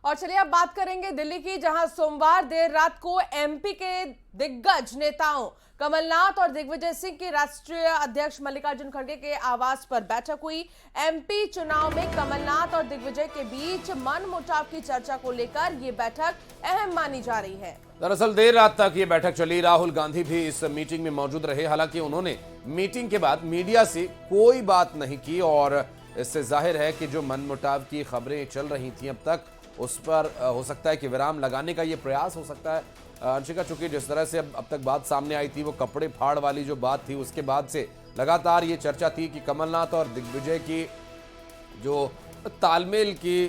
और चलिए अब बात करेंगे दिल्ली की, जहां सोमवार देर रात को एमपी के दिग्गज नेताओं कमलनाथ और दिग्विजय सिंह की राष्ट्रीय अध्यक्ष मल्लिकार्जुन खड़गे के आवास पर बैठक हुई। एमपी चुनाव में कमलनाथ और दिग्विजय के बीच मनमुटाव की चर्चा को लेकर यह बैठक अहम मानी जा रही है। दरअसल देर रात तक ये बैठक चली। राहुल गांधी भी इस मीटिंग में मौजूद रहे। हालांकि उन्होंने मीटिंग के बाद मीडिया से कोई बात नहीं की और इससे जाहिर है कि जो मनमुटाव की खबरें चल रही थी अब तक, उस पर हो सकता है कि विराम लगाने का ये प्रयास हो सकता है। अंशिका, चूंकि जिस तरह से अब तक बात सामने आई थी, वो कपड़े फाड़ वाली जो बात थी, उसके बाद से लगातार ये चर्चा थी कि कमलनाथ और दिग्विजय की जो तालमेल की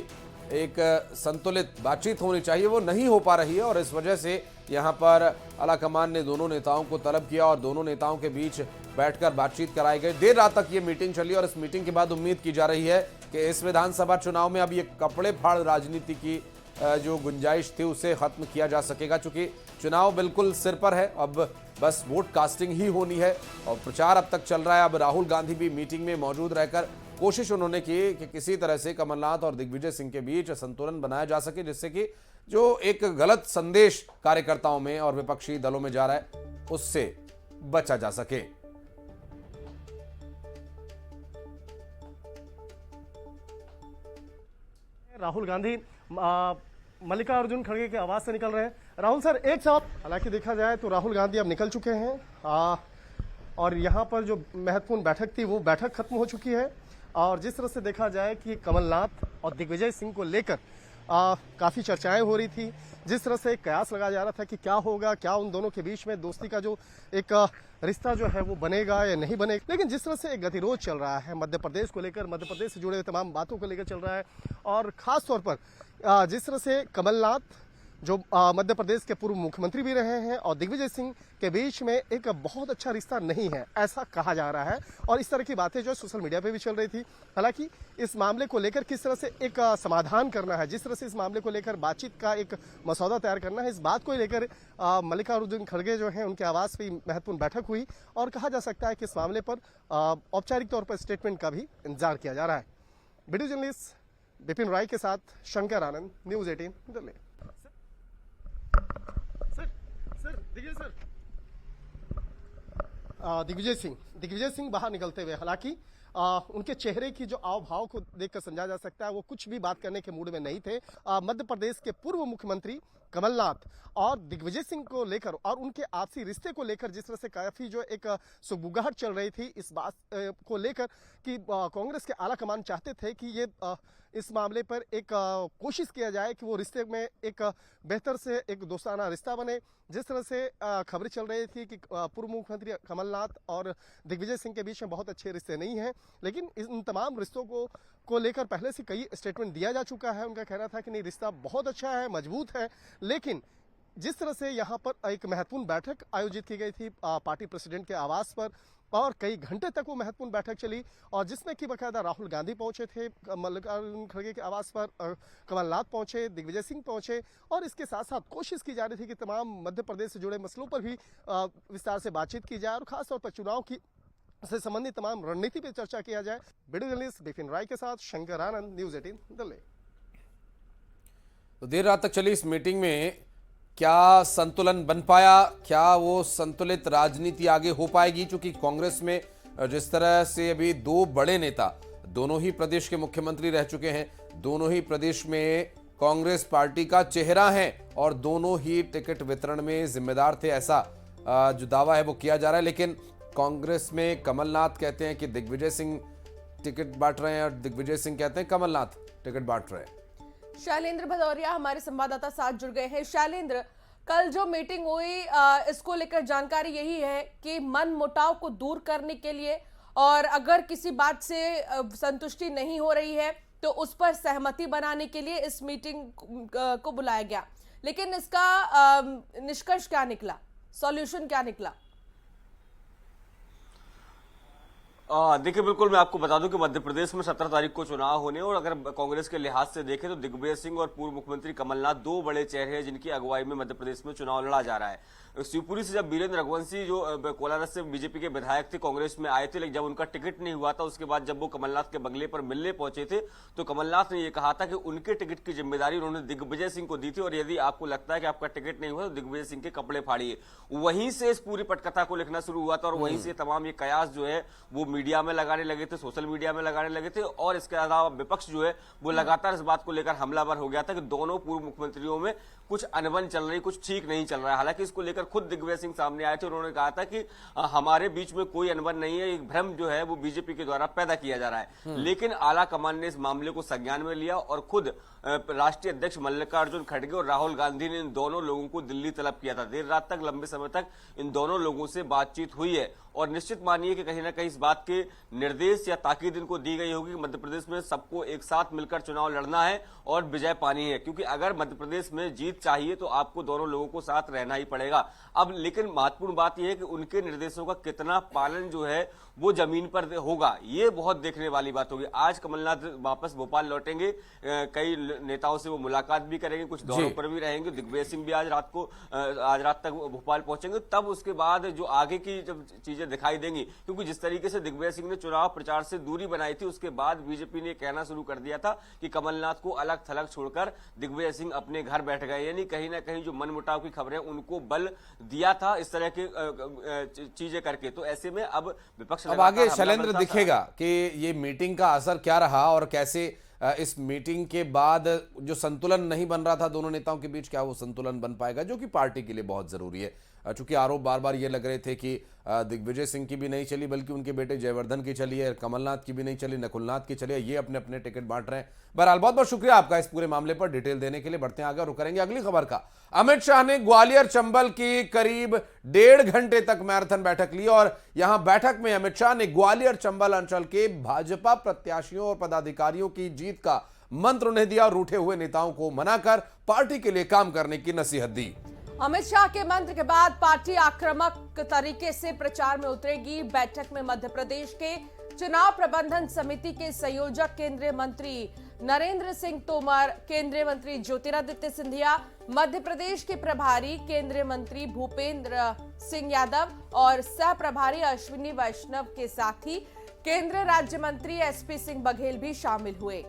एक संतुलित बातचीत होनी चाहिए, वो नहीं हो पा रही है। और इस वजह से यहाँ पर आलाकमान ने दोनों नेताओं को तलब किया और दोनों नेताओं के बीच बैठकर बातचीत कराई गई। देर रात तक ये मीटिंग चली और इस मीटिंग के बाद उम्मीद की जा रही है कि इस विधानसभा चुनाव में अब ये कपड़े फाड़ राजनीति की जो गुंजाइश थी उसे खत्म किया जा सकेगा। चूंकि चुनाव बिल्कुल सिर पर है, अब बस वोट कास्टिंग ही होनी है और प्रचार अब तक चल रहा है। अब राहुल गांधी भी मीटिंग में मौजूद रहकर कोशिश उन्होंने की कि किसी तरह से कमलनाथ और दिग्विजय सिंह के बीच संतुलन बनाया जा सके, जिससे कि जो एक गलत संदेश कार्यकर्ताओं में और विपक्षी दलों में जा रहा है उससे बचा जा सके। राहुल गांधी मल्लिकार्जुन खड़गे के आवास से निकल रहे हैं। राहुल सर, एक साथ हालांकि देखा जाए तो राहुल गांधी अब निकल चुके हैं और यहाँ पर जो महत्वपूर्ण बैठक थी वो बैठक खत्म हो चुकी है। और जिस तरह से देखा जाए कि कमलनाथ और दिग्विजय सिंह को लेकर काफ़ी चर्चाएं हो रही थी, जिस तरह से कयास लगाया जा रहा था कि क्या होगा, क्या उन दोनों के बीच में दोस्ती का जो एक रिश्ता जो है वो बनेगा या नहीं बनेगा। लेकिन जिस तरह से एक गतिरोध चल रहा है मध्य प्रदेश को लेकर, मध्य प्रदेश से जुड़े हुए तमाम बातों को लेकर चल रहा है और ख़ास तौर पर जिस तरह से कमलनाथ जो मध्य प्रदेश के पूर्व मुख्यमंत्री भी रहे हैं और दिग्विजय सिंह के बीच में एक बहुत अच्छा रिश्ता नहीं है, ऐसा कहा जा रहा है। और इस तरह की बातें जो सोशल मीडिया पे भी चल रही थी। हालांकि इस मामले को लेकर किस तरह से एक समाधान करना है, जिस तरह से इस मामले को लेकर बातचीत का एक मसौदा तैयार करना है, इस बात को लेकर मल्लिकार्जुन खड़गे जो हैं उनके आवास पर महत्वपूर्ण बैठक हुई और कहा जा सकता है कि इस मामले पर औपचारिक तौर पर स्टेटमेंट का भी इंतजार किया जा रहा है। वीडियो जर्नलिस्ट विपिन राय के साथ शंकर आनंद, न्यूज 18 दिल्ली। दिग्विजय सिंह बाहर निकलते हुए, हालांकि उनके चेहरे की जो आव भाव को देखकर समझा जा सकता है वो कुछ भी बात करने के मूड में नहीं थे। मध्य प्रदेश के पूर्व मुख्यमंत्री कमलनाथ और दिग्विजय सिंह को लेकर और उनके आपसी रिश्ते को लेकर जिस तरह से काफी जो एक सुगबुगाहट चल रही थी, इस बात को लेकर कि कांग्रेस के आला कमान चाहते थे कि ये इस मामले पर एक कोशिश किया जाए कि वो रिश्ते में एक बेहतर से एक दोस्ताना रिश्ता बने। जिस तरह से खबरें चल रही थी कि पूर्व मुख्यमंत्री कमलनाथ और दिग्विजय सिंह के बीच में बहुत अच्छे रिश्ते नहीं हैं, लेकिन इन तमाम रिश्तों को लेकर पहले से कई स्टेटमेंट दिया जा चुका है। उनका कहना था कि नहीं, रिश्ता बहुत अच्छा है, मजबूत है। लेकिन जिस तरह से यहाँ पर एक महत्वपूर्ण बैठक आयोजित की गई थी पार्टी प्रेसिडेंट के आवास पर और कई घंटे तक वो महत्वपूर्ण बैठक चली और जिसमें कि बाकायदा राहुल गांधी पहुंचे थे, मल्लिकार्जुन खड़गे के आवास पर कमलनाथ पहुंचे, दिग्विजय सिंह पहुंचे और इसके साथ साथ कोशिश की जा रही थी कि तमाम मध्य प्रदेश से जुड़े मसलों पर भी विस्तार से बातचीत की जाए और खासतौर पर चुनाव की से संबंधित तमाम रणनीति पर चर्चा किया जाए। वीडियो जर्नलिस्ट विपिन राय के साथ शंकर आनंद, न्यूज 18 दिल्ली। तो देर रात तक चली इस मीटिंग में क्या संतुलन बन पाया, क्या वो संतुलित राजनीति आगे हो पाएगी? क्योंकि कांग्रेस में जिस तरह से अभी दो बड़े नेता, दोनों ही प्रदेश के मुख्यमंत्री रह चुके हैं, दोनों ही प्रदेश में कांग्रेस पार्टी का चेहरा है और दोनों ही टिकट वितरण में जिम्मेदार थे, ऐसा जो दावा है वो किया जा रहा है। लेकिन कांग्रेस में कमलनाथ कहते हैं कि दिग्विजय सिंह टिकट बांट रहे हैं और दिग्विजय सिंह कहते हैं कमलनाथ टिकट बांट रहे हैं। शैलेंद्र भदौरिया हमारे संवाददाता साथ जुड़ गए हैं। शैलेंद्र, कल जो मीटिंग हुई इसको लेकर जानकारी यही है कि मन मुटाव को दूर करने के लिए और अगर किसी बात से संतुष्टि नहीं हो रही है तो उस पर सहमति बनाने के लिए इस मीटिंग को बुलाया गया। लेकिन इसका निष्कर्ष क्या निकला, सॉल्यूशन क्या निकला? देखिए, बिल्कुल मैं आपको बता दूं कि मध्य प्रदेश में 17 तारीख को चुनाव होने, और अगर कांग्रेस के लिहाज से देखें तो दिग्विजय सिंह और पूर्व मुख्यमंत्री कमलनाथ दो बड़े चेहरे हैं जिनकी अगुवाई में मध्य प्रदेश में चुनाव लड़ा जा रहा है। शिवपुरी से जब वीरेंद्र रघुवंशी जो कोलारस से बीजेपी के विधायक थे कांग्रेस में आए थे, लेकिन जब उनका टिकट नहीं हुआ था, उसके बाद जब वो कमलनाथ के बंगले पर मिलने पहुंचे थे तो कमलनाथ ने यह कहा था कि उनके टिकट की जिम्मेदारी उन्होंने दिग्विजय सिंह को दी थी, और यदि आपको लगता है कि आपका टिकट नहीं हुआ तो दिग्विजय सिंह के कपड़े फाड़िए। वहीं से इस पूरी पटकथा को लिखना शुरू हुआ था, और वहीं से तमाम ये कयास जो है वो मीडिया में लगाने लगे थे, सोशल मीडिया में लगाने लगे थे, और इसके अलावा विपक्ष जो है वो लगातार इस बात को लेकर हमलावर हो गया था कि दोनों पूर्व मुख्यमंत्रियों में कुछ अनबन चल रही, कुछ ठीक नहीं चल रहा है। हालांकि इसको लेकर खुद दिग्विजय सिंह सामने आए थे, उन्होंने कहा था कि हमारे बीच में कोई अनबन नहीं है, एक भ्रम जो है वो बीजेपी के द्वारा पैदा किया जा रहा है। लेकिन आला कमान ने इस मामले को संज्ञान में लिया, और खुद राष्ट्रीय अध्यक्ष मल्लिकार्जुन खड़गे और राहुल गांधी ने इन दोनों लोगों को दिल्ली तलब किया था। देर रात तक, लंबे समय तक इन दोनों लोगों से बातचीत हुई है, और निश्चित मानिए कि कहीं ना कहीं इस बात के निर्देश या ताकीद इनको दी गई होगी कि मध्य प्रदेश में सबको एक साथ मिलकर चुनाव लड़ना है और विजय पानी है, क्योंकि अगर मध्य प्रदेश में जीत चाहिए तो आपको दोनों लोगों को साथ रहना ही पड़ेगा। अब लेकिन महत्वपूर्ण बात यह है कि उनके निर्देशों का कितना पालन जो है वो जमीन पर होगा, ये बहुत देखने वाली बात होगी। आज कमलनाथ वापस भोपाल लौटेंगे, कई नेताओं से वो मुलाकात भी करेंगे, कुछ दौरों पर भी रहेंगे। दिग्विजय सिंह भी आज रात तक भोपाल पहुंचेंगे, तब उसके बाद जो आगे की जब चीजें दिखाई देंगी, क्योंकि जिस तरीके से दिग्विजय सिंह ने चुनाव प्रचार से दूरी बनाई थी, उसके बाद बीजेपी ने कहना शुरू कर दिया था कि कमलनाथ को अलग थलग छोड़कर दिग्विजय सिंह अपने घर बैठ गए, यानी कहीं ना कहीं जो मनमुटाव की खबरें उनको बल दिया था इस तरह की चीजें करके। तो ऐसे में अब विपक्ष अब आगे शैलेंद्र दिखेगा कि ये मीटिंग का असर क्या रहा, और कैसे इस मीटिंग के बाद जो संतुलन नहीं बन रहा था दोनों नेताओं के बीच, क्या वो संतुलन बन पाएगा, जो कि पार्टी के लिए बहुत जरूरी है। चूंकि आरोप बार बार ये लग रहे थे कि दिग्विजय सिंह की भी नहीं चली, बल्कि उनके बेटे जयवर्धन की चली है, कमलनाथ की भी नहीं चली, नकुलनाथ की चली है, ये अपने अपने टिकट बांट रहे हैं। बहरहाल बहुत बहुत शुक्रिया आपका इस पूरे मामले पर डिटेल देने के लिए। बढ़ते हैं आगे, रुक करेंगे अगली खबर का। अमित शाह ने ग्वालियर चंबल की करीब 1.5 घंटे तक मैराथन बैठक ली, और यहां बैठक में अमित शाह ने ग्वालियर चंबल अंचल के भाजपा प्रत्याशियों और पदाधिकारियों की जीत का मंत्र उन्हें दिया, और रूठे हुए नेताओं को मनाकर पार्टी के लिए काम करने की नसीहत दी। अमित शाह के मंत्र के बाद पार्टी आक्रामक तरीके से प्रचार में उतरेगी। बैठक में मध्य प्रदेश के चुनाव प्रबंधन समिति के संयोजक केंद्रीय मंत्री नरेंद्र सिंह तोमर, केंद्रीय मंत्री ज्योतिरादित्य सिंधिया, मध्य प्रदेश के प्रभारी केंद्रीय मंत्री भूपेंद्र सिंह यादव और सह प्रभारी अश्विनी वैष्णव के साथ ही केंद्रीय राज्य मंत्री एसपी सिंह बघेल भी शामिल हुए।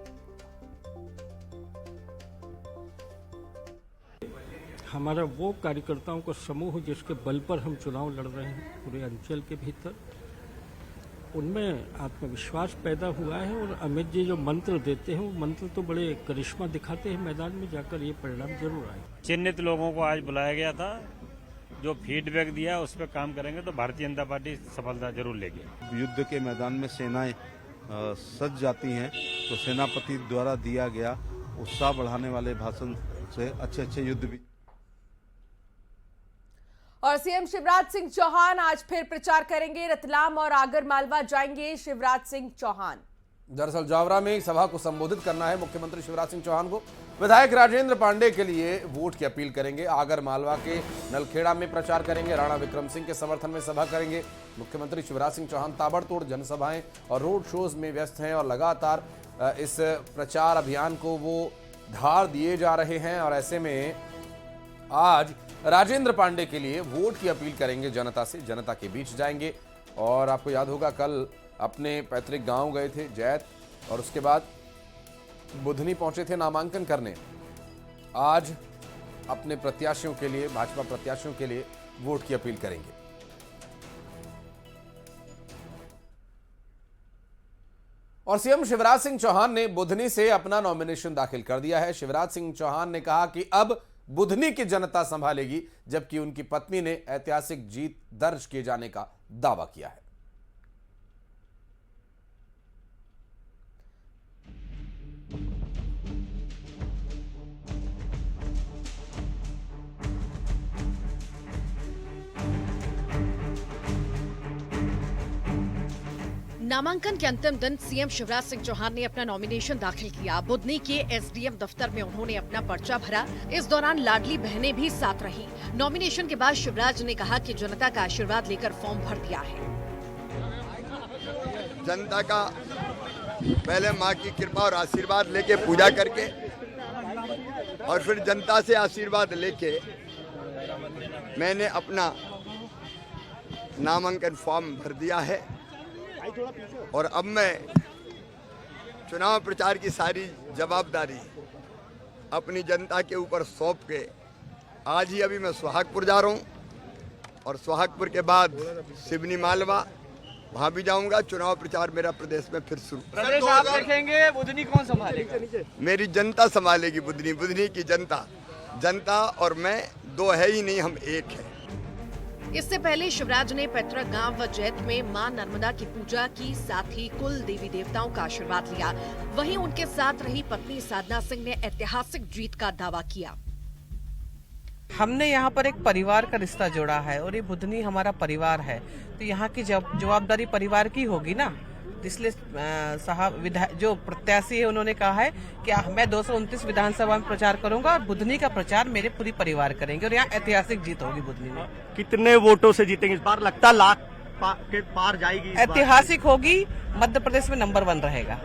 हमारा वो कार्यकर्ताओं का समूह जिसके बल पर हम चुनाव लड़ रहे हैं पूरे अंचल के भीतर, उनमें आत्मविश्वास पैदा हुआ है। और अमित जी जो मंत्र देते हैं वो मंत्र तो बड़े करिश्मा दिखाते हैं, मैदान में जाकर ये परिणाम जरूर आए। चिन्हित लोगों को आज बुलाया गया था, जो फीडबैक दिया उस पर काम करेंगे तो भारतीय जनता पार्टी सफलता जरूर लेगी। युद्ध के मैदान में सेनाएं सज जाती हैं, तो सेनापति द्वारा दिया गया उत्साह बढ़ाने वाले भाषण से अच्छे युद्ध भी। और सीएम शिवराज सिंह चौहान आज फिर प्रचार करेंगे। रतलाम और आगर मालवा जाएंगे शिवराज सिंह चौहान। दरअसल जावरा में एक सभा को संबोधित करना है मुख्यमंत्री शिवराज सिंह चौहान को। विधायक राजेंद्र पांडे के लिए वोट की अपील करेंगे। आगर मालवा के नलखेड़ा में प्रचार करेंगे। राणा विक्रम सिंह के समर्थन में सभा करेंगे। मुख्यमंत्री शिवराज सिंह चौहान ताबड़तोड़ जनसभाएं और रोड शोज में व्यस्त हैं, और लगातार इस प्रचार अभियान को वो धार दिए जा रहे हैं। और ऐसे में आज राजेंद्र पांडे के लिए वोट की अपील करेंगे जनता से, जनता के बीच जाएंगे। और आपको याद होगा कल अपने पैतृक गांव गए थे जैत, और उसके बाद बुधनी पहुंचे थे नामांकन करने। आज अपने प्रत्याशियों के लिए, भाजपा प्रत्याशियों के लिए वोट की अपील करेंगे। और सीएम शिवराज सिंह चौहान ने बुधनी से अपना नॉमिनेशन दाखिल कर दिया है। शिवराज सिंह चौहान ने कहा कि अब बुधनी की जनता संभालेगी, जबकि उनकी पत्नी ने ऐतिहासिक जीत दर्ज किए जाने का दावा किया है। नामांकन के अंतिम दिन सीएम शिवराज सिंह चौहान ने अपना नॉमिनेशन दाखिल किया। बुधनी के एसडीएम दफ्तर में उन्होंने अपना पर्चा भरा। इस दौरान लाडली बहनें भी साथ रहीं। नॉमिनेशन के बाद शिवराज ने कहा कि जनता का आशीर्वाद लेकर फॉर्म भर दिया है। जनता का पहले माँ की कृपा और आशीर्वाद लेके पूजा करके और फिर जनता से आशीर्वाद लेके मैंने अपना नामांकन फॉर्म भर दिया है और अब मैं चुनाव प्रचार की सारी जवाबदारी अपनी जनता के ऊपर सौंप के आज ही अभी मैं सुहागपुर जा रहा हूँ और सुहागपुर के बाद सिवनी मालवा वहाँ भी जाऊंगा। चुनाव प्रचार मेरा प्रदेश में फिर शुरू। प्रदेश आप देखेंगे, बुधनी कौन संभालेगा? मेरी जनता संभालेगी। बुधनी बुधनी की जनता और मैं दो है ही नहीं, हम एक है। इससे पहले शिवराज ने पैतृक गांव व जैत में मां नर्मदा की पूजा की, साथ ही कुल देवी देवताओं का आशीर्वाद लिया। वहीं उनके साथ रही पत्नी साधना सिंह ने ऐतिहासिक जीत का दावा किया। हमने यहाँ पर एक परिवार का रिश्ता जोड़ा है और ये बुधनी हमारा परिवार है, तो यहाँ की जवाबदारी परिवार की होगी ना। इसलिए साहब जो प्रत्याशी है उन्होंने कहा है कि मैं 229 विधानसभा में प्रचार करूंगा और बुधनी का प्रचार मेरे पूरी परिवार करेंगे और यहाँ ऐतिहासिक जीत होगी बुधनी में। कितने वोटों से जीतेंगे इस बार? लगता लाख के पार जाएगी। ऐतिहासिक होगी, मध्य प्रदेश में नंबर 1 रहेगा।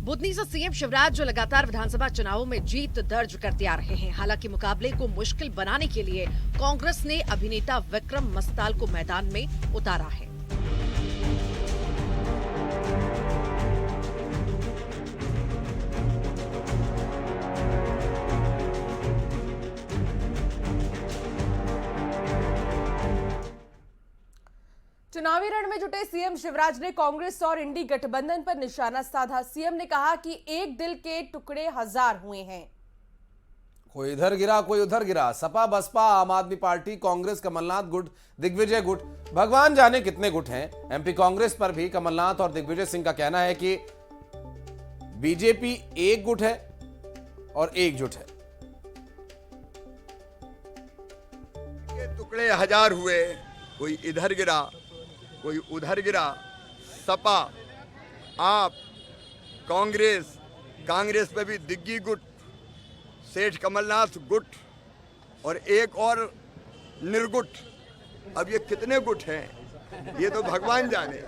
बुधनी से सीएम शिवराज जो लगातार विधानसभा चुनावों में जीत दर्ज करते आ रहे हैं। हालांकि मुकाबले को मुश्किल बनाने के लिए कांग्रेस ने अभिनेता विक्रम मस्ताल को मैदान में उतारा है। चुनावी रण में जुटे सीएम शिवराज ने कांग्रेस और इंडी गठबंधन पर निशाना साधा। सीएम ने कहा कि एक दिल के टुकड़े 1000 हुए हैं। कोई इधर गिरा कोई उधर गिरा, सपा बसपा आम आदमी पार्टी कांग्रेस कमलनाथ गुट, दिग्विजय गुट, भगवान जाने कितने गुट हैं। एमपी कांग्रेस पर भी कमलनाथ और दिग्विजय सिंह का कहना है कि बीजेपी एक गुट है और एकजुट है। ये टुकड़े 1000 हुए, कोई इधर गिरा कोई उधर गिरा। सपा, आप, कांग्रेस में भी दिग्गी गुट, सेठ कमलनाथ गुट और एक और निर्गुट। अब ये कितने गुट हैं ये तो भगवान जाने।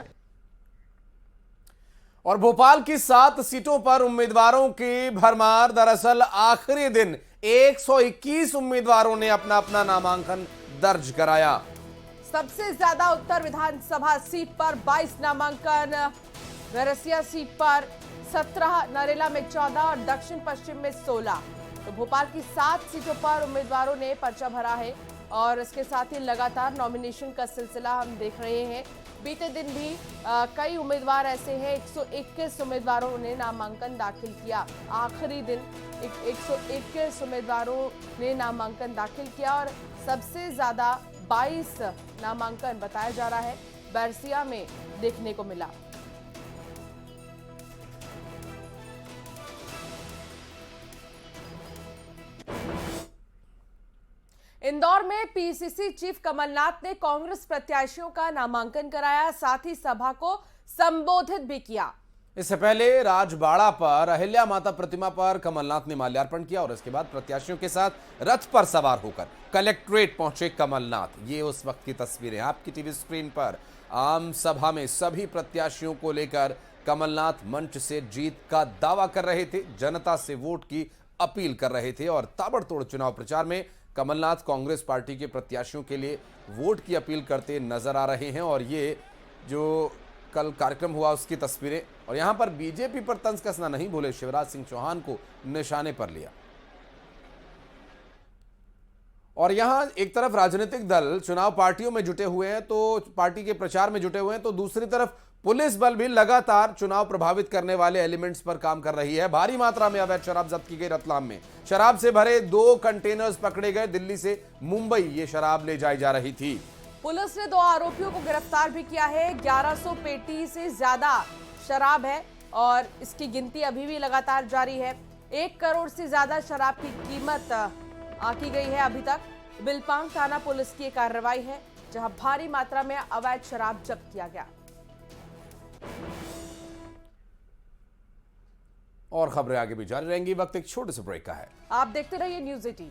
और भोपाल की 7 सीटों पर उम्मीदवारों की भरमार। दरअसल आखिरी दिन 121 उम्मीदवारों ने अपना अपना नामांकन दर्ज कराया। सबसे ज्यादा उत्तर विधानसभा सीट पर 22 नामांकन, वैरसिया सीट पर 17, नरेला में 14 और दक्षिण पश्चिम में 16। तो भोपाल की 7 सीटों पर उम्मीदवारों ने पर्चा भरा है और इसके साथ ही लगातार नॉमिनेशन का सिलसिला हम देख रहे हैं। बीते दिन भी कई उम्मीदवार ऐसे हैं, 121 उम्मीदवारों ने नामांकन दाखिल किया। आखिरी दिन 121 उम्मीदवारों ने नामांकन दाखिल किया और सबसे ज्यादा 22 नामांकन बताया जा रहा है बैरसिया में देखने को मिला। इंदौर में पीसीसी चीफ कमलनाथ ने कांग्रेस प्रत्याशियों का नामांकन कराया, साथ ही सभा को संबोधित भी किया। इससे पहले राजबाड़ा पर अहिल्या माता प्रतिमा पर कमलनाथ ने माल्यार्पण किया और इसके बाद प्रत्याशियों के साथ रथ पर सवार होकर कलेक्ट्रेट पहुंचे कमलनाथ। ये उस वक्त की तस्वीरें आपकी टीवी स्क्रीन पर। आम सभा में सभी प्रत्याशियों को लेकर कमलनाथ मंच से जीत का दावा कर रहे थे, जनता से वोट की अपील कर रहे थे और ताबड़तोड़ चुनाव प्रचार में कमलनाथ कांग्रेस पार्टी के प्रत्याशियों के लिए वोट की अपील करते नजर आ रहे हैं। और ये जो कल कार्यक्रम हुआ उसकी तस्वीरें, और यहां पर बीजेपी पर तंज कसना नहीं भूले, शिवराज सिंह चौहान को निशाने पर लिया। और यहां एक तरफ राजनीतिक दल चुनाव पार्टियों में जुटे हुए हैं, तो पार्टी के प्रचार में जुटे हुए हैं, तो दूसरी तरफ पुलिस बल भी लगातार चुनाव प्रभावित करने वाले एलिमेंट्स पर काम कर रही है। भारी मात्रा में अवैध शराब जब्त की गई। रतलाम में शराब से भरे 2 कंटेनर्स पकड़े गए। दिल्ली से मुंबई ये शराब ले जाई जा रही थी। पुलिस ने 2 आरोपियों को गिरफ्तार भी किया है। 1100 पेटी से ज्यादा शराब है और इसकी गिनती अभी भी लगातार जारी है। 1 करोड़ से ज्यादा शराब की कीमत आंकी गई है अभी तक। बिलपांग थाना पुलिस की कार्रवाई है जहां भारी मात्रा में अवैध शराब जब्त किया गया। और खबरें आगे भी जारी रहेंगी। वक्त एक छोटे से ब्रेक का है। आप देखते रहिए न्यूज़ 18।